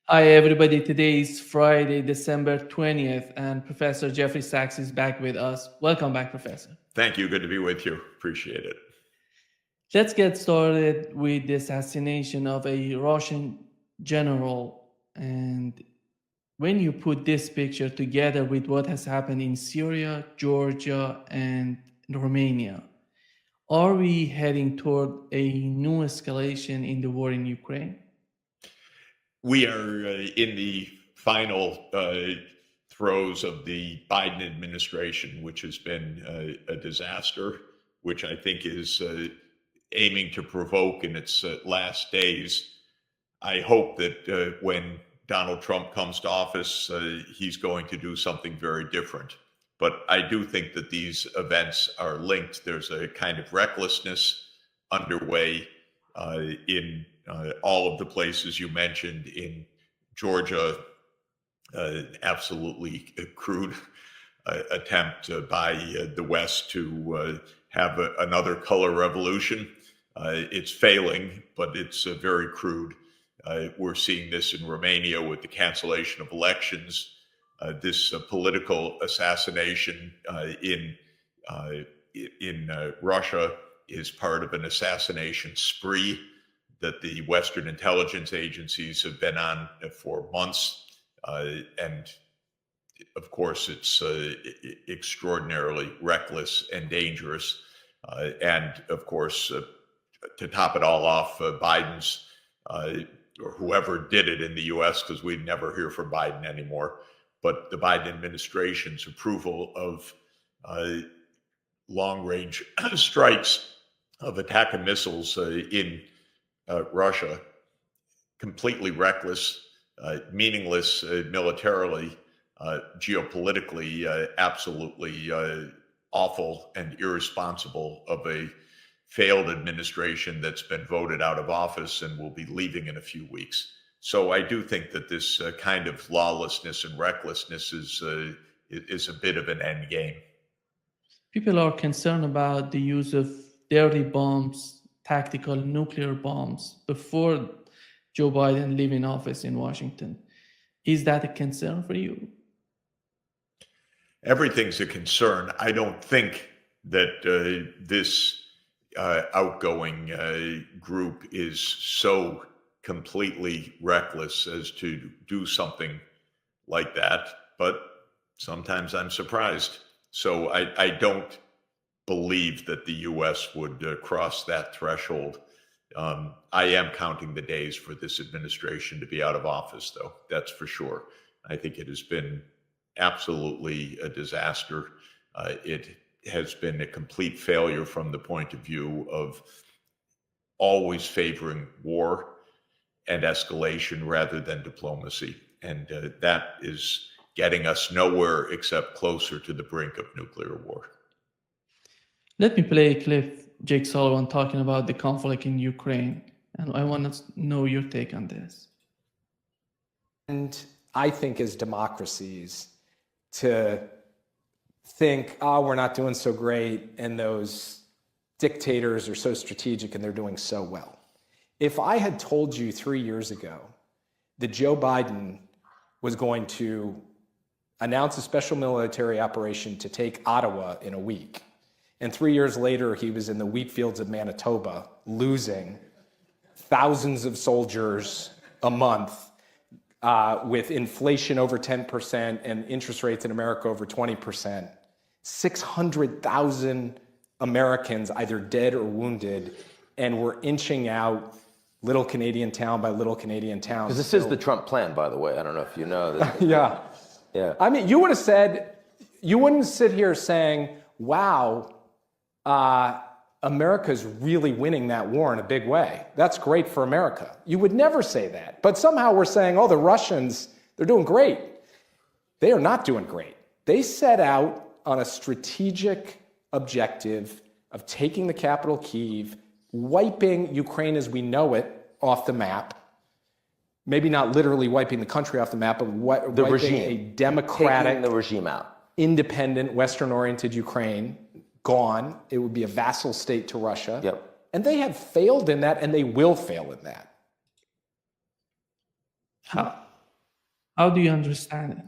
Hi, everybody. Today is Friday, December 20th, and Professor Jeffrey Sachs is back with us. Welcome back, Professor. Thank you. Good to be with you. Appreciate it. Let's get started with the assassination of a Russian general. And when you put this picture together with what has happened in Syria, Georgia, and Romania, are we heading toward a new escalation in the war in Ukraine? We are in the final throes of the Biden administration, which has been a disaster, which I think is aiming to provoke in its last days. I hope that when Donald Trump comes to office, he's going to do something very different. But I do think that these events are linked. There's a kind of recklessness underway in all of the places you mentioned. In Georgia, absolutely crude attempt by the West to have another color revolution. It's failing, but it's very crude. We're seeing this in Romania with the cancellation of elections. This political assassination in Russia is part of an assassination spree that the Western intelligence agencies have been on for months. And of course, it's extraordinarily reckless and dangerous. And of course, to top it all off, Biden's, or whoever did it in the US, because we'd never hear from Biden anymore, but the Biden administration's approval of long-range strikes of attack and missiles in Russia, completely reckless, meaningless militarily, geopolitically, absolutely awful and irresponsible of a failed administration that's been voted out of office and will be leaving in a few weeks. So I do think that this kind of lawlessness and recklessness is a bit of an end game. People are concerned about the use of dirty bombs, tactical nuclear bombs, before Joe Biden leaving office in Washington. Is that a concern for you? Everything's a concern. I don't think that this outgoing group is so completely reckless as to do something like that, but sometimes I'm surprised. So I don't believe that the US would cross that threshold. I am counting the days for this administration to be out of office, though, that's for sure. I think it has been absolutely a disaster. It has been a complete failure from the point of view of always favoring war and escalation rather than diplomacy. And that is getting us nowhere except closer to the brink of nuclear war. Let me play a clip, Jake Sullivan talking about the conflict in Ukraine, and I want to know your take on this. And I think as democracies, to think, oh, we're not doing so great, and those dictators are so strategic and they're doing so well. If I had told you 3 years ago that Joe Biden was going to announce a special military operation to take Ottawa in a week, and 3 years later he was in the wheat fields of Manitoba, losing thousands of soldiers a month, with inflation over 10% and interest rates in America over 20%, 600,000 Americans either dead or wounded, and we're inching out little Canadian town by little Canadian town. Because this is the Trump plan, by the way. I don't know if you know that. Yeah. Yeah. I mean, you would have said, you wouldn't sit here saying, wow, America's really winning that war in a big way. That's great for America. You would never say that. But somehow we're saying, oh, the Russians, they're doing great. They are not doing great. They set out on a strategic objective of taking the capital, Kyiv, wiping Ukraine as we know it off the map. Maybe not literally wiping the country off the map, but wiping regime. a democratic, Taking the regime out. independent, Western-oriented Ukraine. Gone. It would be a vassal state to Russia. Yep. And they have failed in that, and they will fail in that. How do you understand it?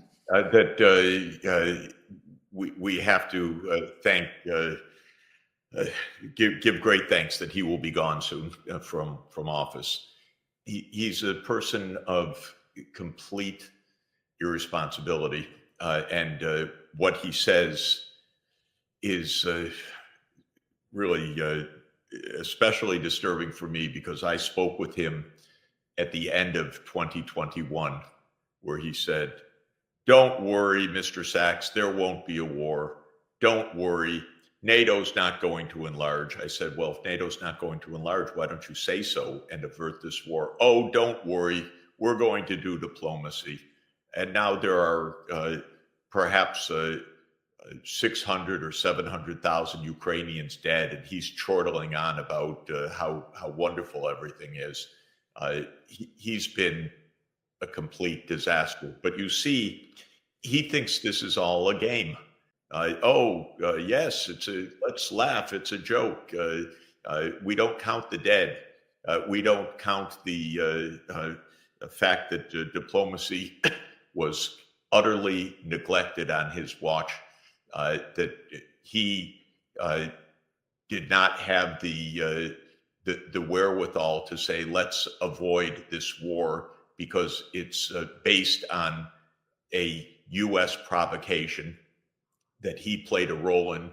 That we have to give great thanks that he will be gone soon from office. He's a person of complete irresponsibility, and what he says is really especially disturbing for me because I spoke with him at the end of 2021, where he said, "Don't worry, Mr. Sachs, there won't be a war. Don't worry. NATO's not going to enlarge." I said, "Well, if NATO's not going to enlarge, why don't you say so and avert this war?" "Oh, don't worry. We're going to do diplomacy." And now there are perhaps 600 or 700,000 Ukrainians dead, and he's chortling on about how wonderful everything is. He's been a complete disaster. But you see, he thinks this is all a game. Yes, let's laugh. It's a joke. We don't count the dead. We don't count the fact that diplomacy was utterly neglected on his watch, that he did not have the wherewithal to say, let's avoid this war because it's based on a U.S. provocation that he played a role in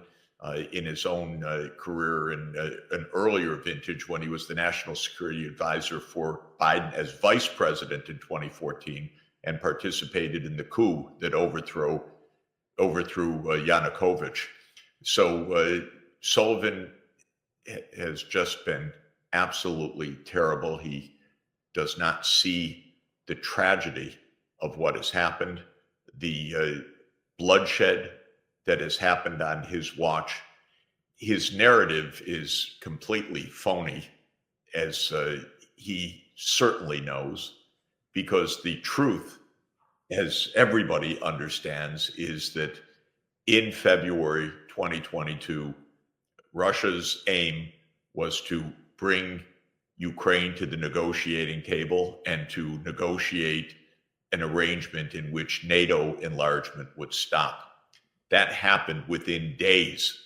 his own career in an earlier vintage when he was the national security advisor for Biden as vice president in 2014 and participated in the coup that overthrew Yanukovych. So Sullivan has just been absolutely terrible. He does not see the tragedy of what has happened, the bloodshed that has happened on his watch. His narrative is completely phony, as he certainly knows, because the truth, as everybody understands, is that in February 2022, Russia's aim was to bring Ukraine to the negotiating table and to negotiate an arrangement in which NATO enlargement would stop. That happened within days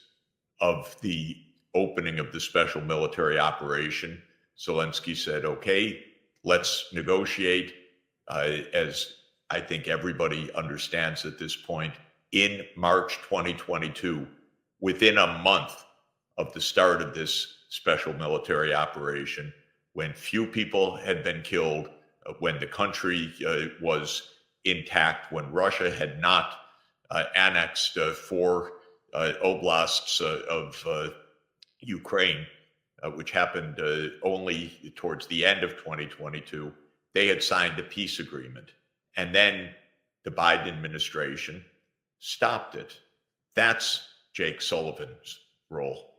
of the opening of the special military operation. Zelensky said, okay, let's negotiate. As I think everybody understands at this point, in March 2022, within a month of the start of this special military operation, when few people had been killed, when the country was intact, when Russia had not annexed 4 oblasts of Ukraine, which happened only towards the end of 2022, they had signed a peace agreement. And then the Biden administration stopped it. That's Jake Sullivan's role.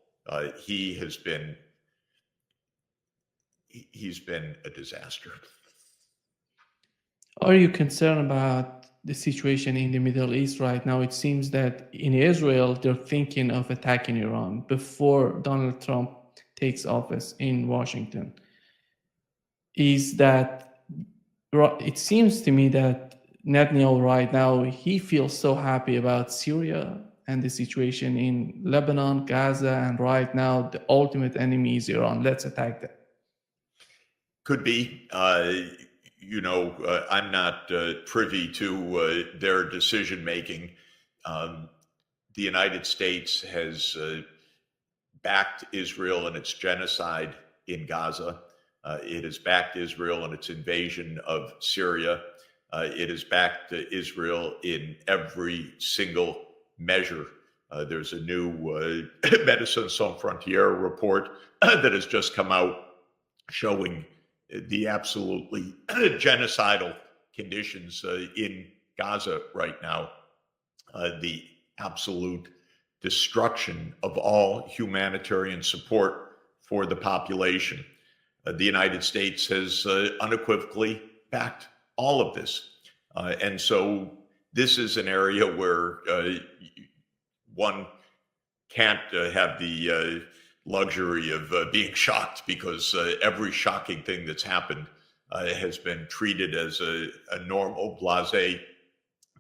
He's been a disaster. Are you concerned about the situation in the Middle East right now? It seems that in Israel, they're thinking of attacking Iran before Donald Trump takes office in Washington. It seems to me that Netanyahu right now, he feels so happy about Syria and the situation in Lebanon, Gaza, and right now the ultimate enemy is Iran. Let's attack them. Could be. I'm not privy to their decision making. The United States has backed Israel in its genocide in Gaza. It has backed Israel in its invasion of Syria. It has backed Israel in every single measure. There's a new Médecins Sans Frontières report that has just come out showing the absolutely genocidal conditions in Gaza right now, the absolute destruction of all humanitarian support for the population. The United States has unequivocally backed all of this. And so this is an area where one can't have the luxury of being shocked, because every shocking thing that's happened has been treated as a normal, blasé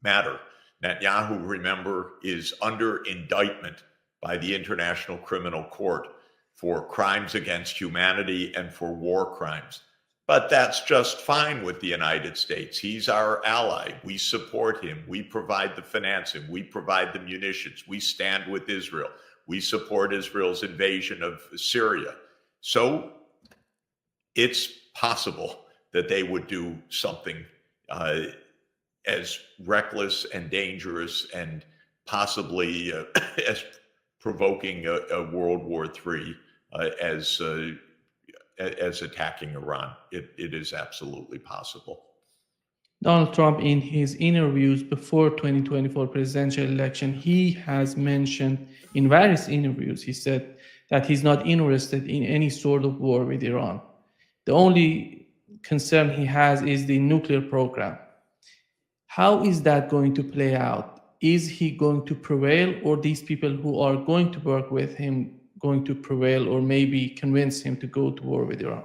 matter. Netanyahu, remember, is under indictment by the International Criminal Court for crimes against humanity and for war crimes. But that's just fine with the United States. He's our ally. We support him. We provide the financing. We provide the munitions. We stand with Israel. We support Israel's invasion of Syria. So it's possible that they would do something as reckless and dangerous and possibly as provoking a World War III as attacking Iran. It is absolutely possible. Donald Trump, in his interviews before 2024 presidential election, he has mentioned in various interviews, he said that he's not interested in any sort of war with Iran. The only concern he has is the nuclear program. How is that going to play out? Is he going to prevail, or these people who are going to work with him going to prevail, or maybe convince him to go to war with Iran?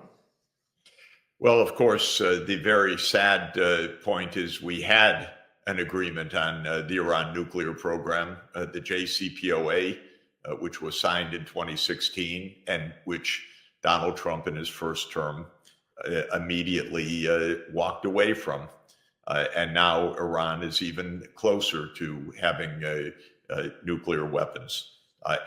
Well, of course, the very sad point is we had an agreement on the Iran nuclear program, the JCPOA, which was signed in 2016 and which Donald Trump in his first term immediately walked away from. And now Iran is even closer to having nuclear weapons.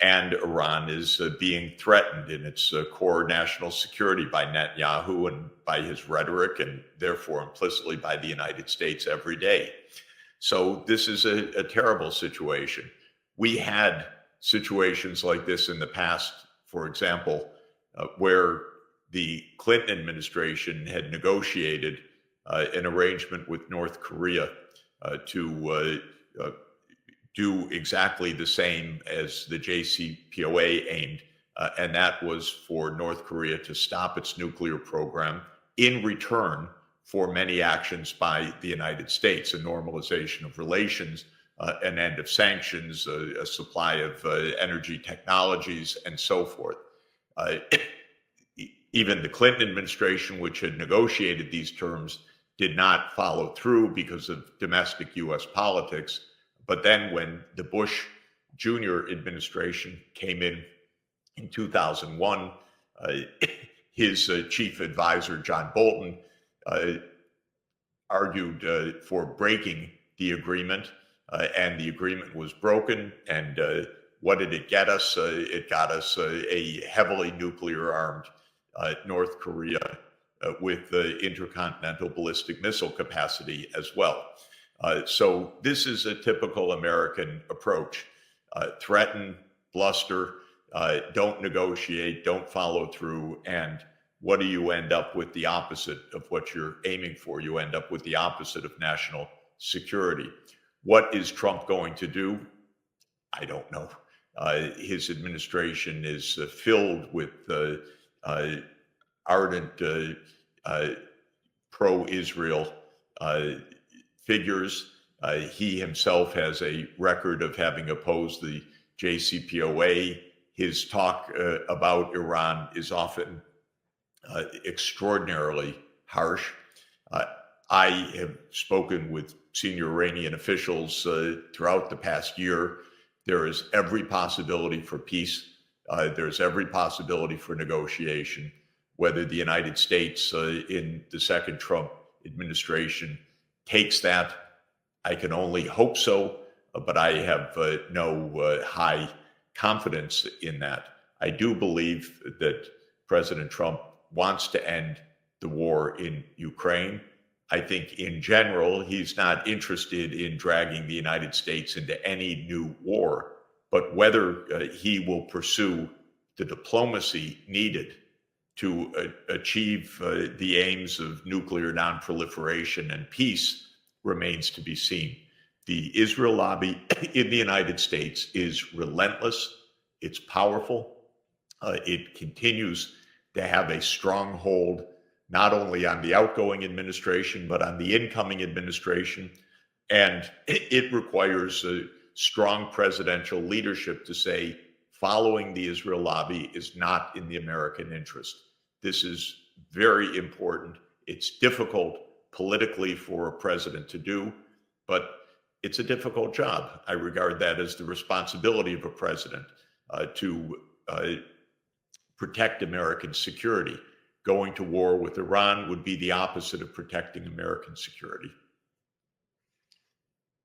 And Iran is being threatened in its core national security by Netanyahu and by his rhetoric, and therefore implicitly by the United States every day. So this is a terrible situation. We had situations like this in the past, for example, where the Clinton administration had negotiated an arrangement with North Korea to do exactly the same as the JCPOA aimed, and that was for North Korea to stop its nuclear program in return for many actions by the United States, a normalization of relations, an end of sanctions, a supply of energy technologies, and so forth. Even the Clinton administration, which had negotiated these terms, did not follow through because of domestic U.S. politics. But then when the Bush Jr. administration came in 2001, his chief advisor, John Bolton, argued for breaking the agreement, and the agreement was broken. And what did it get us? It got us a heavily nuclear armed North Korea with intercontinental ballistic missile capacity as well. So this is a typical American approach. Threaten, bluster, don't negotiate, don't follow through. And what do you end up with? The opposite of what you're aiming for. You end up with the opposite of national security. What is Trump going to do? I don't know. His administration is filled with ardent pro-Israel figures. He himself has a record of having opposed the JCPOA. His talk about Iran is often extraordinarily harsh. I have spoken with senior Iranian officials throughout the past year. There is every possibility for peace. There's every possibility for negotiation. Whether the United States in the second Trump administration takes that, I can only hope so, but I have no high confidence in that. I do believe that President Trump wants to end the war in Ukraine. I think in general, he's not interested in dragging the United States into any new war, but whether he will pursue the diplomacy needed to achieve the aims of nuclear nonproliferation and peace remains to be seen. The Israel lobby in the United States is relentless. It's powerful. It continues to have a strong hold, not only on the outgoing administration, but on the incoming administration. And it requires a strong presidential leadership to say, following the Israel lobby is not in the American interest. This is very important. It's difficult politically for a president to do, but it's a difficult job. I regard that as the responsibility of a president to protect American security. Going to war with Iran would be the opposite of protecting American security.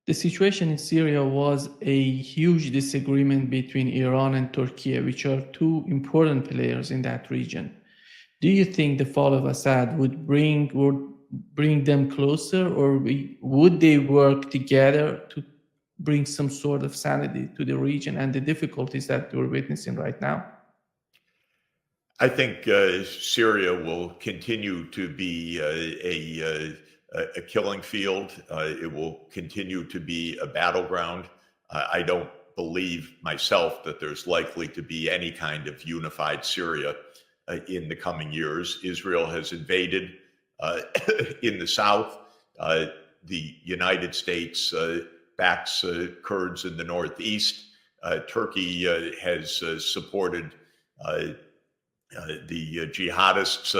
The situation in Syria was a huge disagreement between Iran and Turkey, which are two important players in that region. Do you think the fall of Assad would bring them closer, or would they work together to bring some sort of sanity to the region and the difficulties that we're witnessing right now? I think Syria will continue to be a killing field. It will continue to be a battleground. I don't believe myself that there's likely to be any kind of unified Syria in the coming years. Israel has invaded in the south. The United States backs Kurds in the northeast. Turkey has supported the jihadists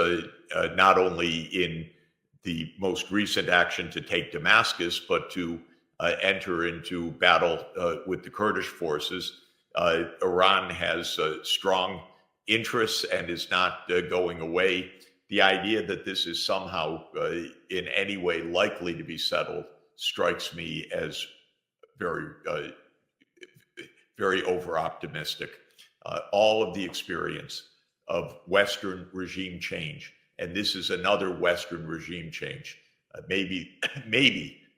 not only in the most recent action to take Damascus, but to enter into battle with the Kurdish forces. Iran has strong interests and is not going away. The idea that this is somehow in any way likely to be settled strikes me as very over-optimistic. All of the experience of Western regime change, and this is another Western regime change. Maybe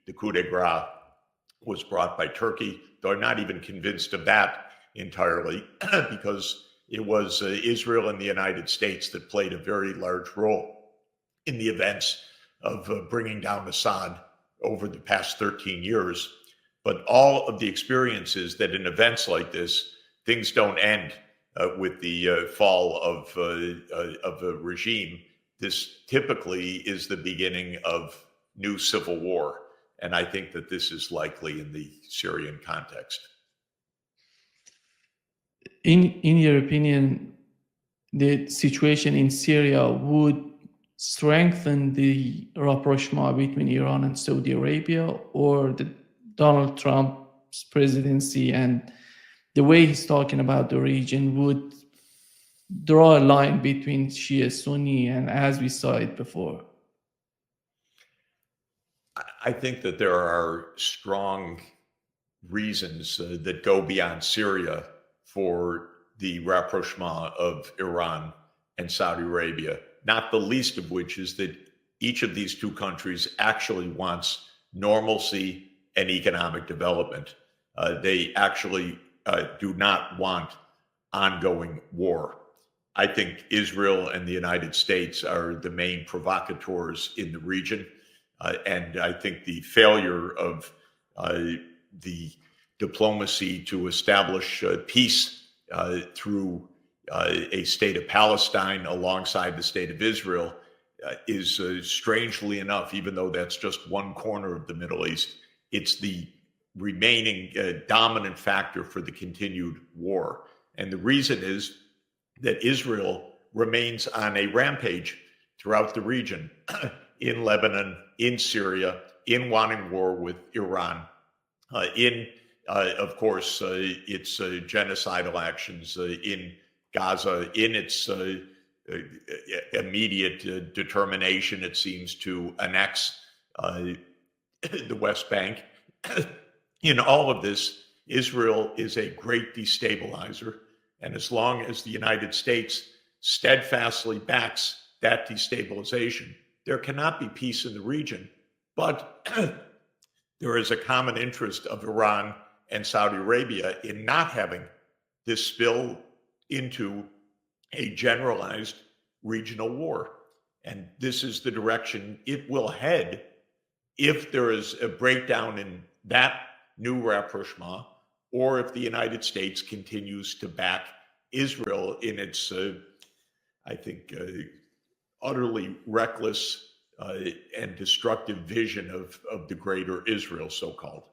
the coup de grace was brought by Turkey, though I'm not even convinced of that entirely, because it was Israel and the United States that played a very large role in the events of bringing down Assad over the past 13 years. But all of the experiences that in events like this, things don't end with the fall of a regime. This typically is the beginning of new civil war. And I think that this is likely in the Syrian context. In your opinion, the situation in Syria would strengthen the rapprochement between Iran and Saudi Arabia, or the Donald Trump's presidency and the way he's talking about the region would draw a line between Shia Sunni, and as we saw it before? I think that there are strong reasons that go beyond Syria for the rapprochement of Iran and Saudi Arabia, not the least of which is that each of these two countries actually wants normalcy and economic development. They actually do not want ongoing war. I think Israel and the United States are the main provocateurs in the region. And I think the failure of the diplomacy to establish peace through a state of Palestine alongside the state of Israel is strangely enough, even though that's just one corner of the Middle East, it's the remaining dominant factor for the continued war. And the reason is that Israel remains on a rampage throughout the region, in Lebanon, in Syria, in wanting war with Iran, of course, its genocidal actions in Gaza, in its immediate determination, it seems, to annex the West Bank. In all of this, Israel is a great destabilizer. And as long as the United States steadfastly backs that destabilization, there cannot be peace in the region. But there is a common interest of Iran and Saudi Arabia in not having this spill into a generalized regional war. And this is the direction it will head if there is a breakdown in that new rapprochement, or if the United States continues to back Israel in its, I think, utterly reckless and destructive vision of the greater Israel, so-called.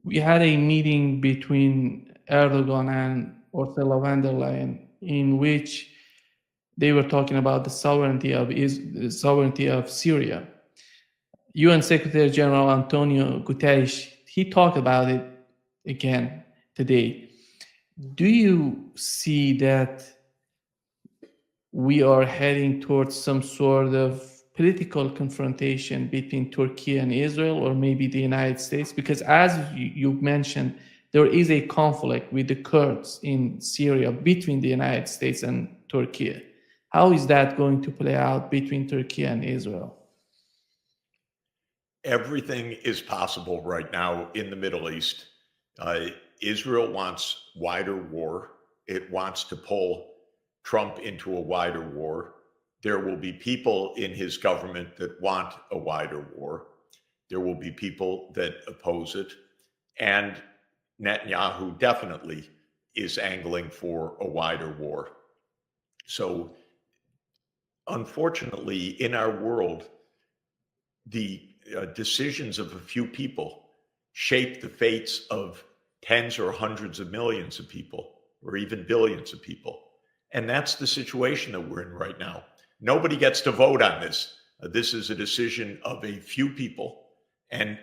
We had a meeting between Erdogan and Ursula von der Leyen in which they were talking about the sovereignty of Syria. UN Secretary General Antonio Guterres, he talked about it again today. Do you see that we are heading towards some sort of political confrontation between Turkey and Israel, or maybe the United States? Because as you mentioned, there is a conflict with the Kurds in Syria between the United States and Turkey. How is that going to play out between Turkey and Israel? Everything is possible right now in the Middle East. Israel wants wider war. It wants to pull Trump into a wider war. There will be people in his government that want a wider war. There will be people that oppose it. And Netanyahu definitely is angling for a wider war. So, unfortunately, in our world, the decisions of a few people shape the fates of tens or hundreds of millions of people, or even billions of people. And that's the situation that we're in right now. Nobody gets to vote on this. This is a decision of a few people, and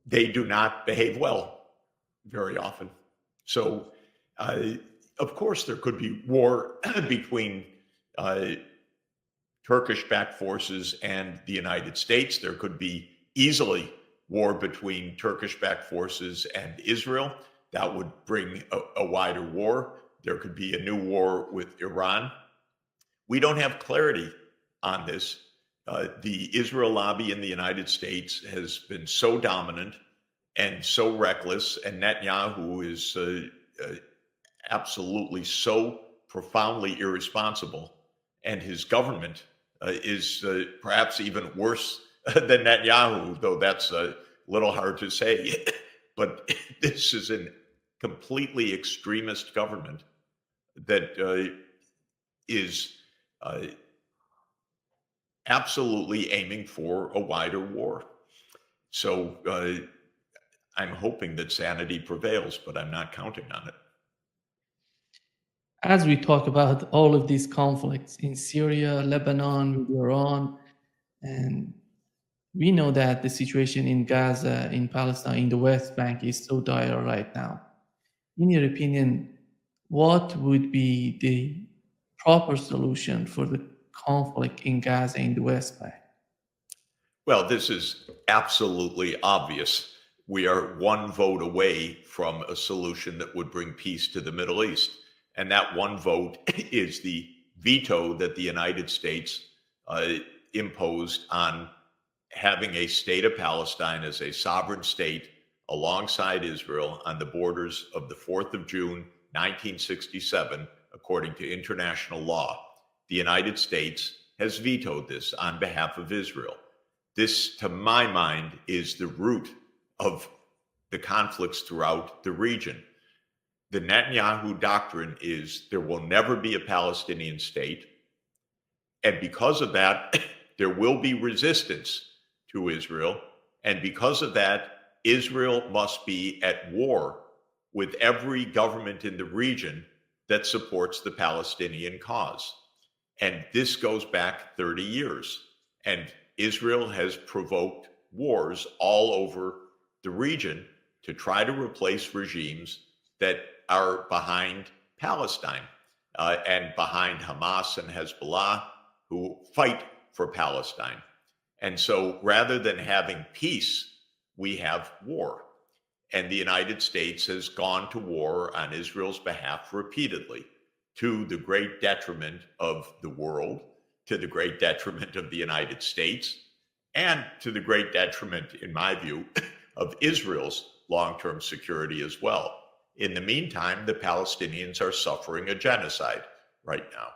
they do not behave well very often. So, of course, there could be war between Turkish-backed forces and the United States. There could be easily war between Turkish-backed forces and Israel. That would bring a wider war. There could be a new war with Iran. We don't have clarity on this. The Israel lobby in the United States has been so dominant and so reckless, and Netanyahu is absolutely so profoundly irresponsible, and his government is perhaps even worse than Netanyahu, though that's a little hard to say. But this is a completely extremist government that is absolutely aiming for a wider war. So I'm hoping that sanity prevails, but I'm not counting on it. As we talk about all of these conflicts in Syria, Lebanon, with Iran, and we know that the situation in Gaza, in Palestine, in the West Bank is so dire right now. In your opinion, what would be the proper solution for the conflict in Gaza, in the West Bank? Well, this is absolutely obvious. We are one vote away from a solution that would bring peace to the Middle East. And that one vote is the veto that the United States imposed on having a state of Palestine as a sovereign state alongside Israel on the borders of the 4th of June, 1967, according to international law. The United States has vetoed this on behalf of Israel. This, to my mind, is the root of the conflicts throughout the region. The Netanyahu doctrine is there will never be a Palestinian state. And because of that, there will be resistance to Israel. And because of that, Israel must be at war with every government in the region that supports the Palestinian cause. And this goes back 30 years. And Israel has provoked wars all over the region to try to replace regimes that are behind Palestine and behind Hamas and Hezbollah, who fight for Palestine. And so rather than having peace, we have war. And the United States has gone to war on Israel's behalf repeatedly, to the great detriment of the world, to the great detriment of the United States, and to the great detriment, in my view, of Israel's long-term security as well. In the meantime, the Palestinians are suffering a genocide right now.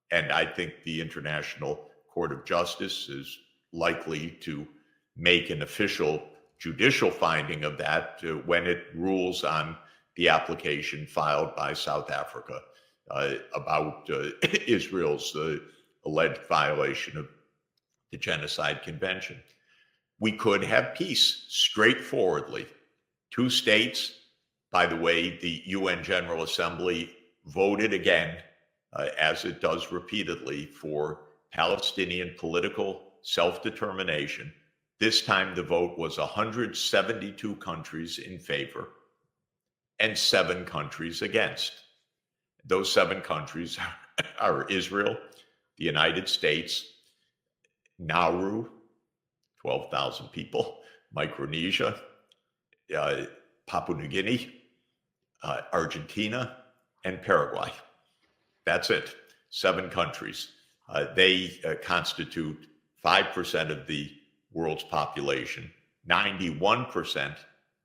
And I think the International Court of Justice is likely to make an official judicial finding of that when it rules on the application filed by South Africa about Israel's alleged violation of the Genocide Convention. We could have peace straightforwardly. Two states. By the way, the UN General Assembly voted again as it does repeatedly, for Palestinian political self-determination. This time the vote was 172 countries in favor and 7 countries against. Those 7 countries are Israel, the United States, Nauru, 12,000 people, Micronesia, Papua New Guinea, Argentina, and Paraguay. That's it, 7 countries. They constitute 5% of the world's population. 91%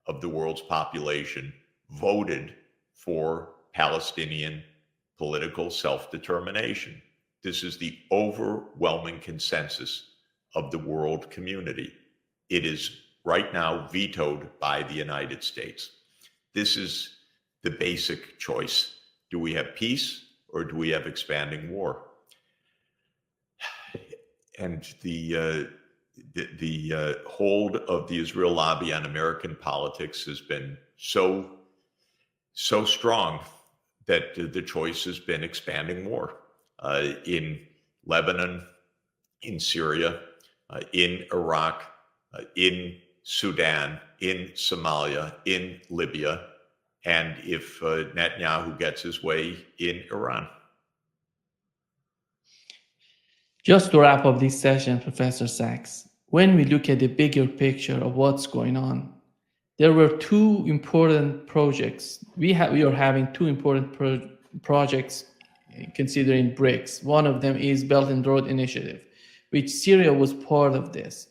of the world's population voted for Palestinian political self-determination. This is the overwhelming consensus of the world community. It is right now vetoed by the United States. This is the basic choice. Do we have peace or do we have expanding war? And the hold of the Israel lobby on American politics has been so strong that the choice has been expanding war in Lebanon, in Syria, in Iraq, in Sudan, in Somalia, in Libya, and if Netanyahu gets his way, in Iran. Just to wrap up this session, Professor Sachs, when we look at the bigger picture of what's going on, there were 2 important projects. We are having 2 important projects considering BRICS. One of them is Belt and Road Initiative, which Syria was part of this.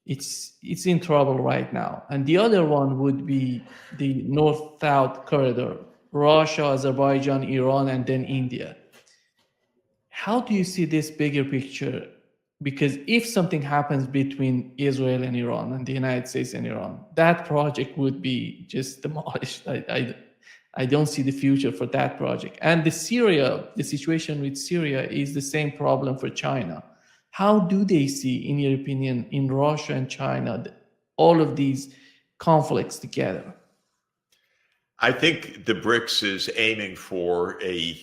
It's in trouble right now. And the other one would be the North-South corridor, Russia, Azerbaijan, Iran, and then India. How do you see this bigger picture? Because if something happens between Israel and Iran and the United States and Iran, that project would be just demolished. I don't see the future for that project. And the situation with Syria is the same problem for China. How do they see, in your opinion, in Russia and China, all of these conflicts together? I think the BRICS is aiming for a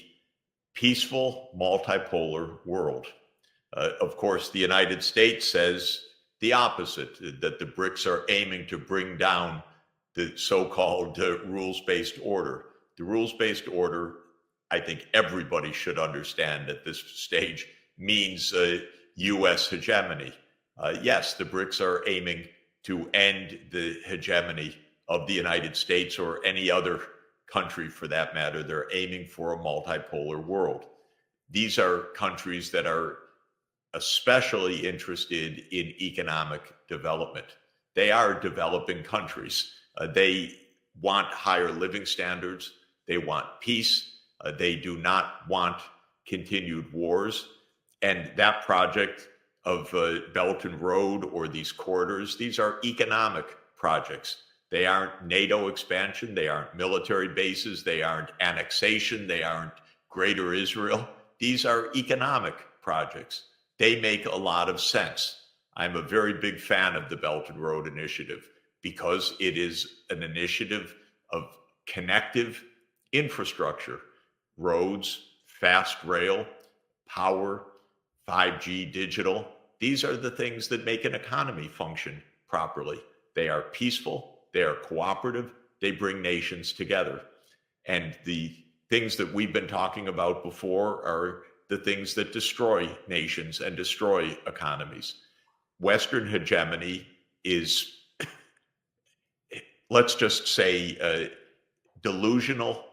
peaceful, multipolar world. Of course, the United States says the opposite, that the BRICS are aiming to bring down the so-called rules-based order. The rules-based order, I think everybody should understand at this stage, means U.S. hegemony. Yes, the BRICS are aiming to end the hegemony of the United States or any other country for that matter. They're aiming for a multipolar world. These are countries that are especially interested in economic development. They are developing countries. They want higher living standards. They want peace. They do not want continued wars. And that project of Belt and Road or these corridors, these are economic projects. They aren't NATO expansion. They aren't military bases. They aren't annexation. They aren't Greater Israel. These are economic projects. They make a lot of sense. I'm a very big fan of the Belt and Road Initiative because it is an initiative of connective infrastructure, roads, fast rail, power, 5G digital. These are the things that make an economy function properly. They are peaceful, they are cooperative, they bring nations together. And the things that we've been talking about before are the things that destroy nations and destroy economies. Western hegemony is, let's just say, delusional,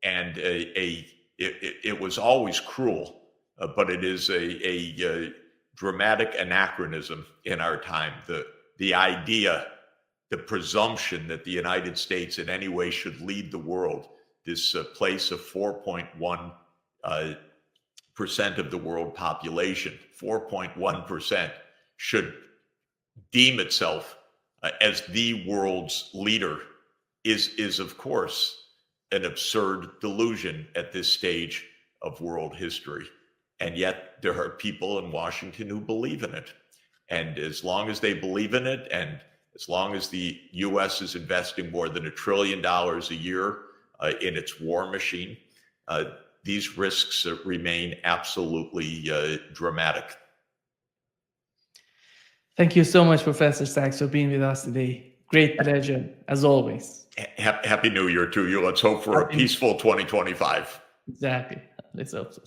and it was always cruel, but it is a dramatic anachronism in our time. The idea, the presumption that the United States in any way should lead the world, this place of 4.1% of the world population, 4.1%, should deem itself as the world's leader is of course an absurd delusion at this stage of world history. And yet there are people in Washington who believe in it. And as long as they believe in it, and as long as the US is investing more than $1 trillion a year in its war machine, these risks remain absolutely dramatic. Thank you so much, Professor Sachs, for being with us today. Great pleasure, as always. Happy New Year to you. Let's hope for a peaceful 2025. Exactly. Let's hope so.